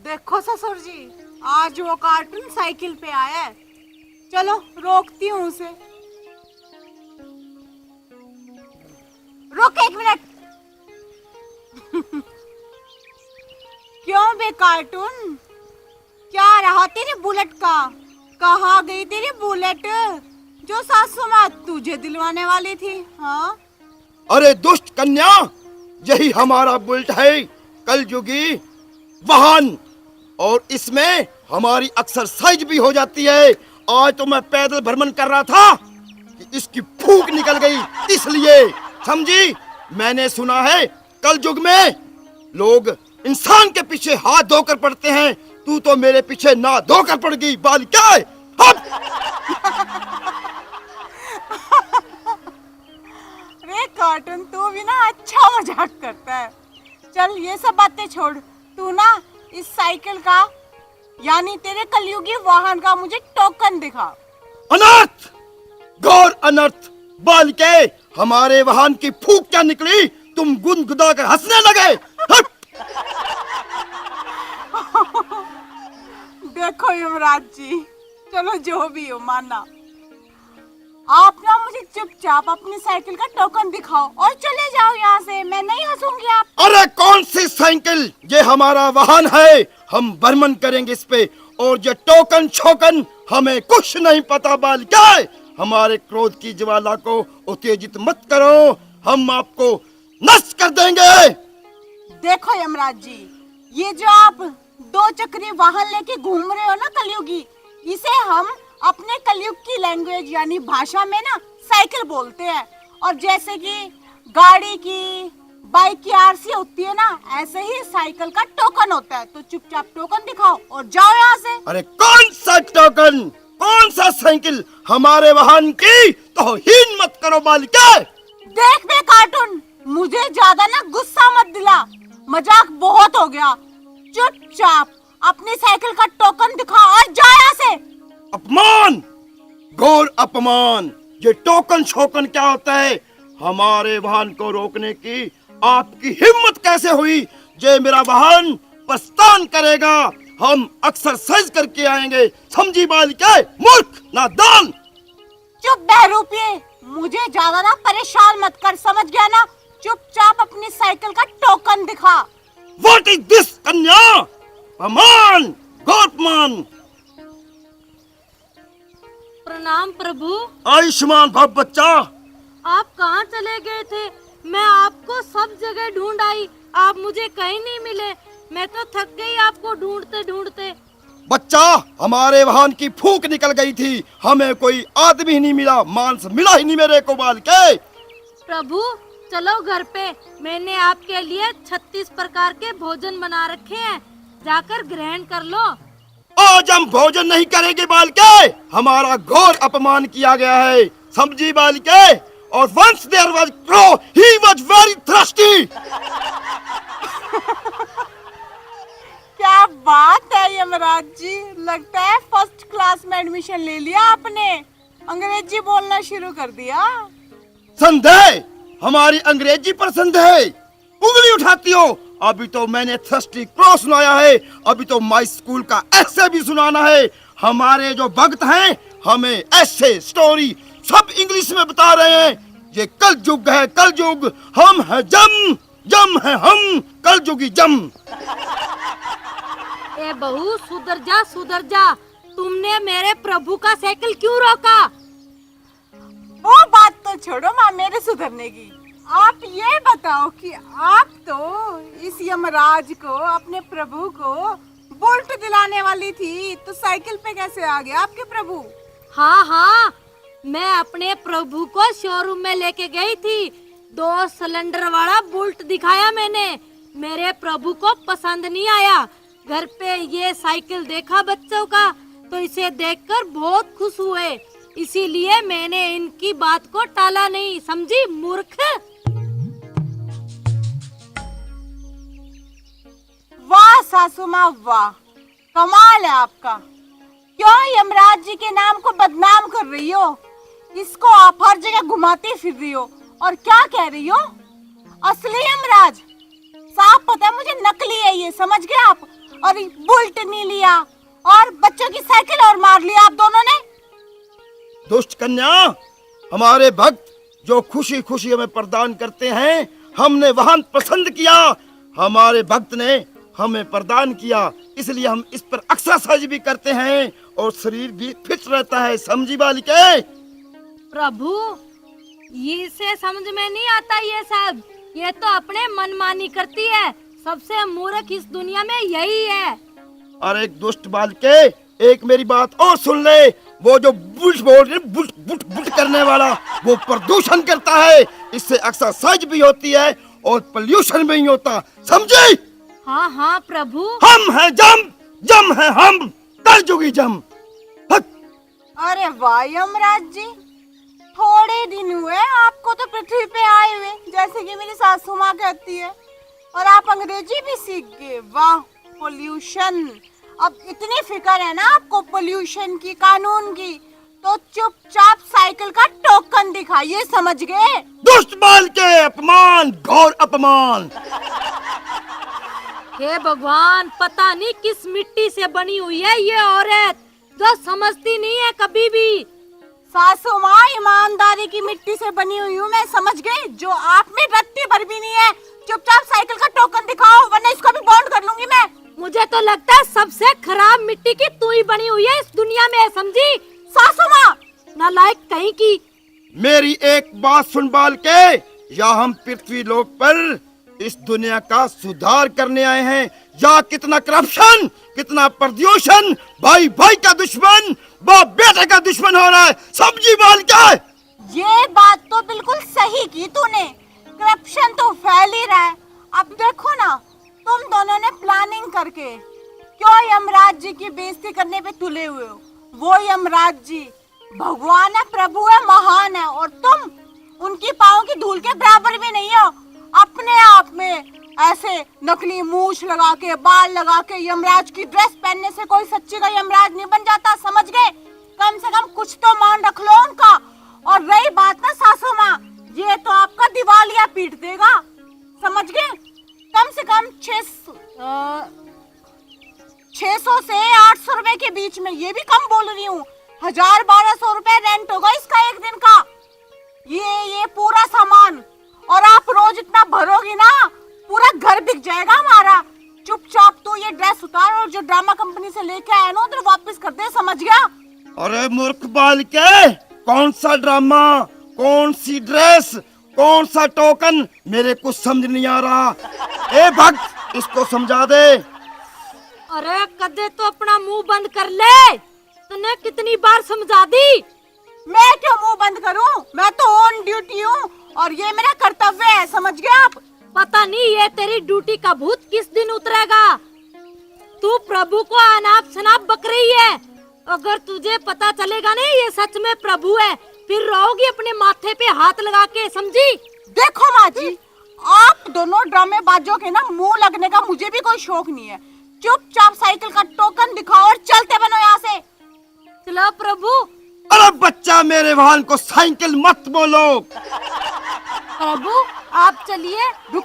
देखो ससुर जी, आज वो कार्टून साइकिल पे आया है। चलो रोकती हूँ उसे। रुक 1 मिनट। क्यों बे कार्टून, क्या रहा तेरे बुलेट का? कहाँ गई तेरी बुलेट जो सासू माँ तुझे दिलवाने वाली थी? हाँ, अरे दुष्ट कन्या, यही हमारा बुलेट है, कलयुगी वाहन, और इसमें हमारी एक्सरसाइज भी हो जाती है। आज तो मैं पैदल भ्रमण कर रहा था कि इसकी फूंक निकल गई, इसलिए समझी। मैंने सुना है कलयुग में लोग इंसान के पीछे हाथ धोकर पड़ते हैं, तू तो मेरे पीछे ना धोकर पड़ गई बालिका। रे कार्टून, तू भी ना अच्छा मजाक करता है। चल ये सब बातें छोड़, तू ना इस साइकिल का यानी तेरे कलयुगी वाहन का मुझे टोकन दिखा। अनर्थ, घोर अनर्थ बालिके, हमारे वाहन की फूंक क्या निकली? तुम गुदगुदा कर हंसने लगे। देखो युवराज जी, चलो जो भी हो माना, आप ना मुझे चुपचाप अपनी साइकिल का टोकन दिखाओ और चले जाओ यहाँ से। मैं नहीं हंसूंगी आप। अरे कौन सी साइकिल, ये हमारा वाहन है, हम भ्रमण करेंगे इस पे, और ये टोकन छोकन हमें कुछ नहीं पता बालिका। हमारे क्रोध की ज्वाला को उत्तेजित मत करो, हम आपको नष्ट कर देंगे। देखो यमराज जी, ये जो आप 2 चक्री वाहन लेके घूम रहे हो ना कलयुगी, इसे हम अपने कलयुग की लैंग्वेज यानी भाषा में ना साइकिल बोलते हैं। और जैसे कि गाड़ी की, बाइक की आरसी होती है ना, ऐसे ही साइकिल का टोकन होता है। तो चुपचाप टोकन दिखाओ और जाओ यहाँ से। अरे कौन सा टोकन, कौन सा साइकिल, हमारे वाहन की तौहीन मत करो बालिका। देख बे कार्टून, मुझे ज्यादा ना गुस्सा मत दिला, मजाक बहुत हो गया। चुपचाप अपनी साइकिल का टोकन दिखा और जा यहाँ से। अपमान, घोर अपमान। ये टोकन छोकन क्या होता है? हमारे वाहन को रोकने की आपकी हिम्मत कैसे हुई? ये मेरा वाहन प्रस्थान करेगा, हम एक्सरसाइज करके आएंगे, समझी बालिका? मूर्ख नादान। चुप बहरूपिये, मुझे ज्यादा ना परेशान मत कर, समझ गया ना? चुपचाप अपनी साइकिल का टोकन दिखा। What is this कन्या? अपमान, घोर अपमान। प्रणाम प्रभु। आयुष्मान भव बच्चा। आप कहाँ चले गए थे? मैं आपको सब जगह ढूंढ आई, आप मुझे कहीं नहीं मिले। मैं तो थक गई आपको ढूंढते ढूंढते। बच्चा, हमारे वाहन की फूंक निकल गई थी, हमें कोई आदमी ही नहीं मिला, मांस मिला ही नहीं मेरे को बालिके। प्रभु चलो घर पे, मैंने आपके लिए 36 प्रकार के भोजन बना रखे हैं, जाकर ग्रहण कर लो। आज हम भोजन नहीं करेंगे बालिके, हमारा घोर अपमान किया गया है, समझी बालिके? और once there was crow, he was very thirsty। क्या बात है यमराज जी, लगता है फर्स्ट क्लास में एडमिशन ले लिया आपने, अंग्रेजी बोलना शुरू कर दिया। संदेह, हमारी अंग्रेजी पर संदेह, उंगली उठाती हो? अभी तो मैंने थर्स्टी क्रॉ सुनाया है, अभी तो माई स्कूल का ऐसे भी सुनाना है। हमारे जो भक्त हैं हमें ऐसे स्टोरी सब इंग्लिश में बता रहे हैं। ये कलयुग है, कलयुग, हम है जम, जम है हम, कलयुगी जम। ए बहू सुधर जा, सुधर जा। तुमने मेरे प्रभु का साइकिल क्यों रोका? वो बात तो छोड़ो माँ मेरे सुधरने की, आप ये बताओ कि आप तो इस यमराज को, अपने प्रभु को बुलेट दिलाने वाली थी, तो साइकिल पे कैसे आ गया आपके प्रभु? हाँ हाँ, मैं अपने प्रभु को शोरूम में लेके गई थी, 2 सिलेंडर वाला बुलेट दिखाया मैंने, मेरे प्रभु को पसंद नहीं आया। घर पे ये साइकिल देखा बच्चों का, तो इसे देखकर बहुत खुश हुए, इसीलिए मैंने इनकी बात को टाला नहीं, समझी मूर्ख। वाह सासू माँ वाह, कमाल है आपका। क्यों यमराज जी के नाम को बदनाम रही हो, इसको आप हर जगह घुमाती फिर रही हो और क्या कह रही हो? असली यमराज? साफ पता है मुझे नकली है ये, समझ गए आप? और बुलेट नहीं लिया और बच्चों की साइकिल और मार लिया आप दोनों ने। दुष्ट कन्या, हमारे भक्त जो खुशी खुशी हमें प्रदान करते हैं, हमने वाहन पसंद किया, हमारे भक्त ने हमें प्रदान किया, इसलिए हम इस पर एक्सरसाइज भी करते हैं और शरीर भी फिट रहता है, समझी बालिके? प्रभु, ये से समझ में नहीं आता ये सब, ये तो अपने मनमानी करती है। सबसे मूर्ख इस दुनिया में यही है। अरे दुष्ट बालिके, एक मेरी बात और सुन ले, वो जो बुट बोल रहे बुट बुट बुट करने वाला, वो प्रदूषण करता है, इससे एक्सरसाइज भी होती है और पोल्यूशन भी नहीं होता, समझी? हाँ हाँ प्रभु। हम हैं जम, जम है हम, कलयुगी जम। अरे वाह यमराज जी, थोड़े दिन हुए आपको तो पृथ्वी पे आए हुए, जैसे कि मेरी सासू माँ कहती है, और आप अंग्रेजी भी सीख गए। वाह, पोल्यूशन। अब इतनी फिक्र है ना आपको पोल्यूशन की, कानून की, तो चुपचाप साइकिल का टोकन दिखाइए, समझ गए? दुष्ट बाल के अपमान, घोर अपमान। हे भगवान, पता नहीं किस मिट्टी से बनी हुई है ये औरत, जो समझती नहीं है कभी भी। सासू माँ, ईमानदारी की मिट्टी से बनी हुई हूँ मैं, समझ गई? जो आप में रत्ती भर भी नहीं है। चुपचाप साइकिल का टोकन दिखाओ, वरना इसको भी बॉन्ड कर लूंगी मैं। मुझे तो लगता है सबसे खराब मिट्टी की तू ही बनी हुई है इस दुनिया में, समझी? सासू माँ, नालायक कहीं की। मेरी एक बात सुन बाल के, या हम पृथ्वी लोक पर इस दुनिया का सुधार करने आए हैं, या कितना करप्शन, कितना प्रदूषण, भाई भाई का दुश्मन, बाप बेटे का दुश्मन हो रहा है, समझी बाल के? ये बात तो बिल्कुल सही की तूने, करप्शन तो फैल ही रहा है। अब देखो ना, तुम दोनों ने प्लानिंग करके क्यों यमराज जी की बेइज्जती करने पे तुले हुए हो? वो यमराज जी भगवान है, प्रभु है, महान है, और तुम उनकी पाँव की धूल के बराबर भी नहीं हो। अपने आप में ऐसे नकली मूछ लगा के, बाल लगा के यमराज की ड्रेस पहनने से कोई सच्ची का यमराज नहीं बन जाता, समझ गए? कम से कम कुछ तो मान रख लो उनका। और रही बात ना सासू माँ, ये तो आपका दिवालिया पीट देगा, समझ गए? कम से कम 600 से 800 रुपए के बीच में, ये भी कम बोल रही हूँ, 1000-1200 रुपए रेंट होगा इसका एक दिन का, ये पूरा सामान। और आप रोज इतना भरोगी ना, पूरा घर बिक जाएगा हमारा। चुपचाप तो ये ड्रेस उतार और जो ड्रामा कंपनी से लेके आया ना उधर वापस कर दे, समझ गया? अरे मूर्ख बाल के, कौन सा ड्रामा, कौन सी ड्रेस, कौन सा टोकन, मेरे कुछ समझ नहीं आ रहा। ए भक्त, इसको समझा दे। अरे कदे तो अपना मुंह बंद कर ले, तूने कितनी बार समझा दी। मैं क्यों मुंह बंद करूं? मैं तो ऑन ड्यूटी हूँ और ये मेरा कर्तव्य है, समझ गए आप? पता नहीं ये तेरी ड्यूटी का भूत किस दिन उतरेगा। तू प्रभु को अनाप शनाप बक रही है। अगर तुझे पता चलेगा नहीं ये सच में प्रभु है, फिर रहोगी अपने माथे पे हाथ लगा के, समझी? देखो माँ जी, आप दोनों ड्रामेबाजों के ना मुंह लगने का मुझे भी कोई शौक नहीं है। चुपचाप साइकिल का टोकन दिखाओ और चलते बनो यहाँ से। चलो प्रभु। अरे बच्चा, मेरे वाहन को साइकिल मत बोलो। प्रभु आप चलिए। रुक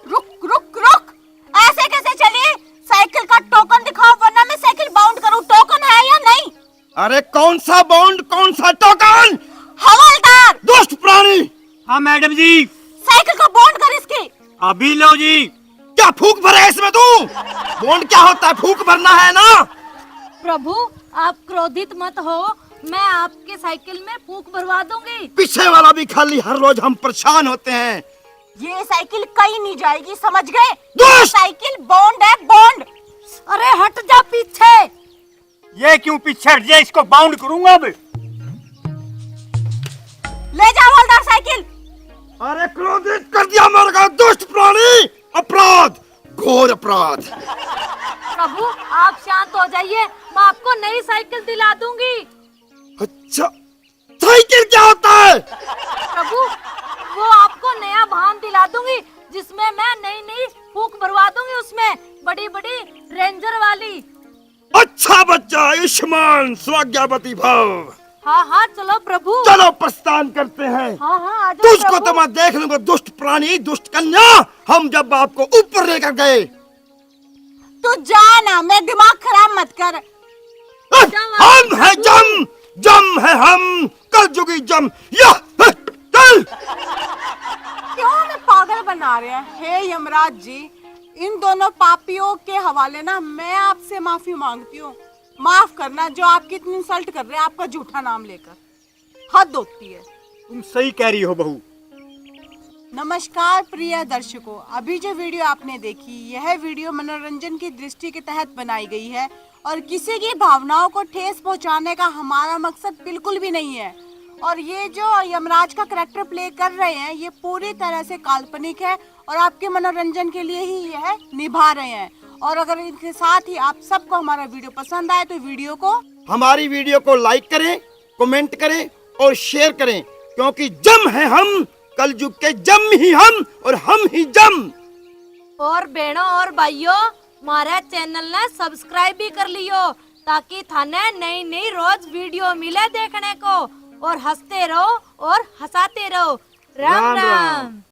रुक रुक रुक, ऐसे कैसे चलिए? साइकिल का टोकन दिखाओ वरना मैं साइकिल बाउंड करूं। टोकन है या नहीं? अरे कौन सा बाउंड, कौन सा टोकन? हवलदार! दुष्ट प्राणी! हाँ मैडम जी। साइकिल का बॉन्ड कर इसके। अभी लो जी। क्या फूक भरा है इसमें तू? बॉन्ड क्या होता है? फूक भरना है ना? प्रभु आप क्रोधित मत हो, मैं आपके साइकिल में फूंक भरवा दूंगी। पीछे वाला भी खाली, हर रोज हम परेशान होते हैं। ये साइकिल कहीं नहीं जाएगी, समझ गए? दुष्ट! साइकिल बॉन्ड है, बॉन्ड। अरे हट जा पीछे। ये क्यों पीछे हट जाए, इसको बाउंड करूंगा अब। ले जा हवलदार साइकिल। अरे क्रोधित कर दिया मेरे को, दुष्ट प्राणी! अपराध, घोर अपराध। प्रभु आप शांत हो जाइए, मैं आपको नई साइकिल दिला दूंगी। अच्छा, साइकिल क्या होता है? प्रभु वो आपको नया वाहन दिला दूंगी, जिसमें मैं नई नई फूंक भरवा दूंगी, उसमें बड़ी बड़ी रेंजर वाली। अच्छा बच्चा, आयुष्मान स्वाज्ञावती भव। हाँ हाँ चलो प्रभु। चलो प्रस्थान करते हैं। हाँ हाँ आ जाओ तुझको प्रभु। तो मैं देख लूंगा, दुष्ट प्राणी, दुष्ट कन्या। हम जब आपको ऊपर लेकर गए, तू जा ना, मैं दिमाग खराब मत कर। हम है जम, जम है हम, कलयुगी जम। यह चल। क्यों हमें पागल बना रहे हैं? हे यमराज जी, इन दोनों पापियों के हवाले ना मैं आपसे माफी मांगती हूँ। माफ करना, जो आपकी इतनी इंसल्ट कर रहे हैं आपका झूठा नाम लेकर। हद होती है। तुम सही कह रही हो बहू। नमस्कार प्रिय दर्शकों, अभी जो वीडियो आपने देखी, यह वीडियो मनोरंजन की दृष्टि के तहत बनाई गई है और किसी की भावनाओं को ठेस पहुंचाने का हमारा मकसद बिल्कुल भी नहीं है। और ये जो यमराज का करैक्टर प्ले कर रहे हैं, ये पूरी तरह से काल्पनिक है और आपके मनोरंजन के लिए ही यह निभा रहे हैं। और अगर इनके साथ ही आप सबको हमारा वीडियो पसंद आए तो वीडियो को, हमारी वीडियो को लाइक करें, कमेंट करें और शेयर करें, क्योंकि जम है हम, कलयुग के जम ही हम और हम ही जम। और बहनों और भाइयों, हमारे चैनल ने सब्सक्राइब भी कर लियो, ताकि थाने नई नई रोज वीडियो मिले देखने को। और हंसते रहो और हंसाते रहो। राम राम राम। राम।